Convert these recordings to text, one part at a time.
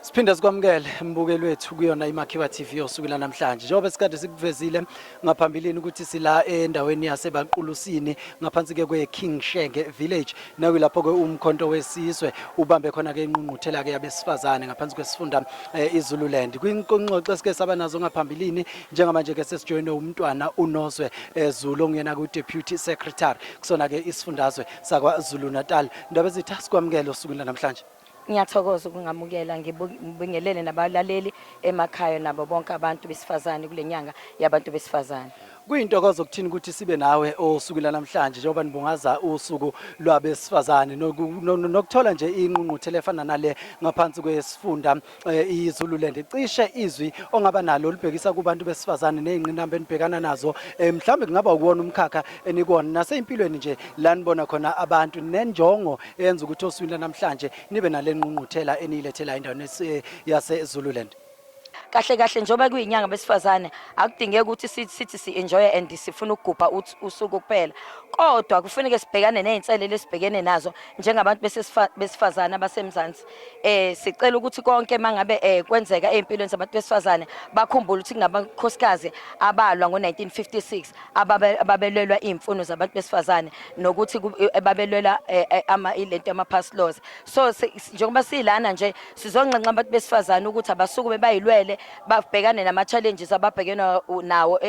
Siphinde sikwamukele mbukeli wethu kuyona iMakhiwa TV yosukela namhlanje. Njengoba sikade sikuvezile ngaphambilini ukuthi sila endaweni yaseBaqulusini ngaphansi ke kweKing Shenge Village. Nakulapho ke umkhonto wesizwe ubambe khona ke ingqungquthela ke yabesifazane ngaphansi kwesifunda iZululand. Kwinqoqo esike saba nazo ngaphambilini njengamanje ke sesijoyine umntwana uNozwe Zulu ongena ku Deputy Secretary kusona ke isifundazwe sakwaZulu Natal. Ndaba ezitha sikwamukele osukela namhlanje. Ngiyathokoza ukungamukela ngibingelele nabalaleli emakhaya nabo bonke abantu besifazane kulenyanga yabantu besifazane. Kuyintokozo ukuthini ukuthi sibe nawe osukela namhlanje njengoba nibungaza usuku lwabesifazane nokuthola nje ingqungquthela efana nale ngaphansi kwesifunda iZululand. Cishe izwi ongaba nalo libhekisa kubantu besifazane nezingqinamba enibhekana nazo mhlawumbe kungaba ukuwona umkhakha enikona nasempilweni nje la nibona khona abantu nenjongo eyenza ukuthi osukwini namhlanje nibe nale ngqungquthela enilethela endaweni yaseZululand. Kahle njoba kuyinyanga besifazane akudingeki ukuthi sithi si-enjoy and sifuna ukugubha usuku kuphela, kodwa kufanele sibhekane nezinselelo esibhekene nazo njengabantu besifazane abasemzansi. Sicela ukuthi konke mangabe kwenzeka empilweni zabantu besifazane bakhumbule ukuthi kunabakhosikazi abalwa ngo-1956 ababelwela imfuno zabantu besifazane nokuthi babelwela ilento yama-pass laws. So njengoba silana nje sizonxenxa abantu besifazane ukuthi abasukume bayilwele babhekane nama-challenges ababhekene nawo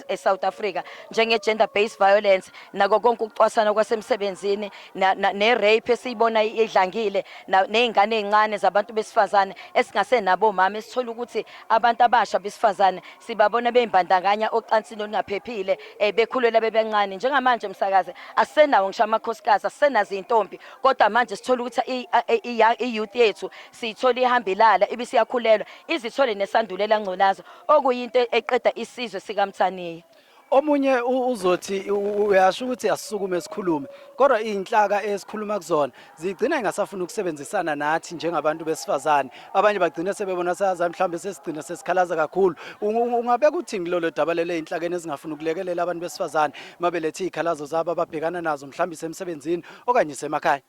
eSouth Africa njenge-gender based violence nako konke ukucwasana kwasemsebenzini ne-rape esiyibona idlangile ney'ngane ey'ncane zabantu besifazane esingasenabo omama esithola ukuthi abantu abasha besifazane sibabona bey'mbandakanya ocansini olungaphephile bekhulela bebencane. Njengamanje msakazi asisenawo ngisho amakhosikazi asisenazo iy'ntombi, kodwa manje sithola ukuthi i-youth yethu siyithola ihamba ilala ibisiyakhulelwa izithole nesandulela ngculaza okuyinto eqeda isizwe sikaMthaniya. Omunye uzothi uyasho ukuthi asisukume sikhulume kodwa inhlaka esikhuluma kuzona zigcina ingasafuna ukusebenzisana nathi njengabantu besifazane. Abanye bagcina sebebona saza mhlawumbe sesigcina sesikhalaza kakhulu. Ungabeka uthini lolo daba lele inhlakeni ezingafuna ukulekelela abantu besifazane mabelethe izikhalazo zabo ababhekana nazo mhlawumbe isemsebenzini okanye isemakhaya?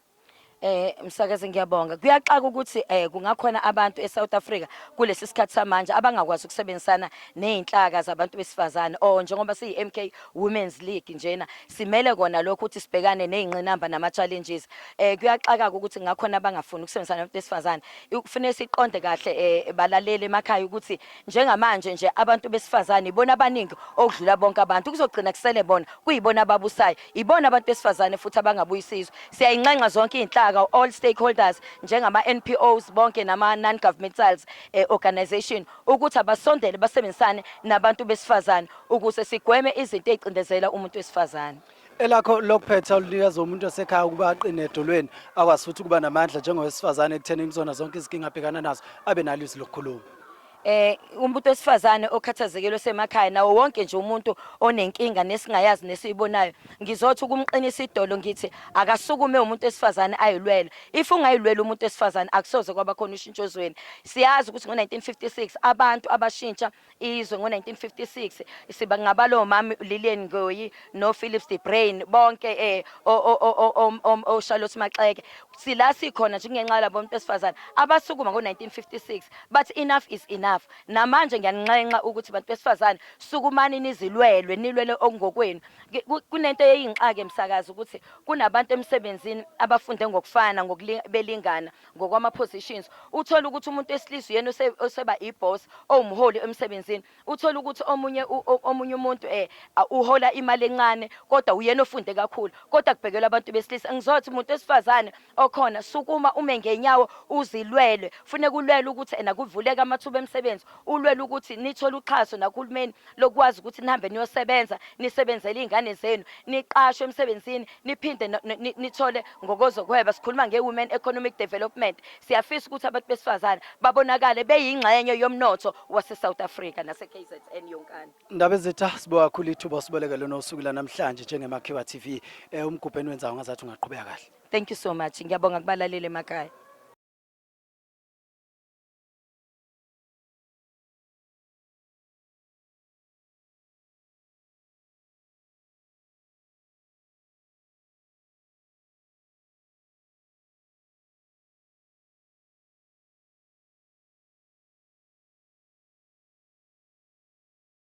Msakazi ngiyabonga. Kuyaxaka ukuthi kungakhona abantu eSouth Africa kulesi sikhathi samanje abangakwazi ukusebenzisana nezinhlaka zabantu besifazane njengoba siyi-MK Women's League njena simele kona lokho ukuthi sibhekane nezingqinamba nama-challenges. Kuyaxaka ukuthi ngakhona abangafuni ukusebenzisana nabantu besifazane. Kufanele siqonde kahle balaleli emakhaya ukuthi njengamanje nje abantu besifazane ibona abaningi okudlula bonke abantu, kuzogcina kusele bona kuyibona ababusayo, ibona abantu besifazane futhi abangabuyisizwe. Siyayinxenxa zonke izinhlaka all stakeholders njengama-NPOs bonke nama-non-governmental organization ukuthi abasondele basebenzisane nabantu besifazane ukuze sigweme izinto ezicindezela umuntu wesifazane. Elakho lokuphetha ulinikeza umuntu osekhaya ukuba aqine edolweni akwazi futhi ukuba namandla njengowesifazane ekutheni kuzona zonke izinkinga abhekana nazo abe nalo izwi lokukhuluma. Umuntu wesifazane okhathazekelwe semakhaya nawo wonke nje umuntu onenkinga nesingayazi nesiyibonayo ngizothi ukumqinisa idolo ngithi akasukume umuntu wesifazane ayilwela. If ungayilwela umuntu wesifazane akusoze kwaba khona ushintsho ezweni. Siyazi ukuthi ngo-1956 abantu abashintsha izwe ngo-1956 sibangabalo omama Lillian Ngoyi no Phillips de Bruyn bonke Charlotte Maxeke sila sikhona nje ngenxa labo umuntu wesifazane abasukuma ngo-1956 but enough is enough. Namanje ngiyanxenxa ukuthi bantu besifazane sukumani nizilwelwe nilwele okungokwenu. Kunento eyinxake emsakazi ukuthi kunabantu emsebenzini abafunde ngokufana belingana ngokwama positions. Uthola ukuthi umuntu wesilisa yena oseba iboss owumholi emsebenzini, uthola ukuthi omunye umuntu uhola imali encane kodwa uyena ofunde kakhulu kodwa kubhekelwa abantu besilisa. Ngizothi umuntu wesifazane okhona sukuma ume ngenyawo uzilwele, funeka ulwele ukuthi kuvuleka amathuba emsebenzi, ulwele ukuthi nithola uxhaso nakuhulumeni lokwazi ukuthi nihambe niyosebenza nisebenzele izingane zenu, niqashwe emsebenzini niphinde nithole ngokozokuhweba. Sikhuluma nge-Women Economic Development. Siyafisa ukuthi abantu besifazane babonakale beyingxenye yomnotho wase-South Africa nase-KZN yonkana. Ndaba ezitha sibuka kakhulu ithuba sibolekele nosuku la namhlanje njengeMakhiwa TV. Umgubheni wenzayo ngazathi ungaqhubeka kahle. Thank you so much. Ngiyabonga kubalaleli emakhaya.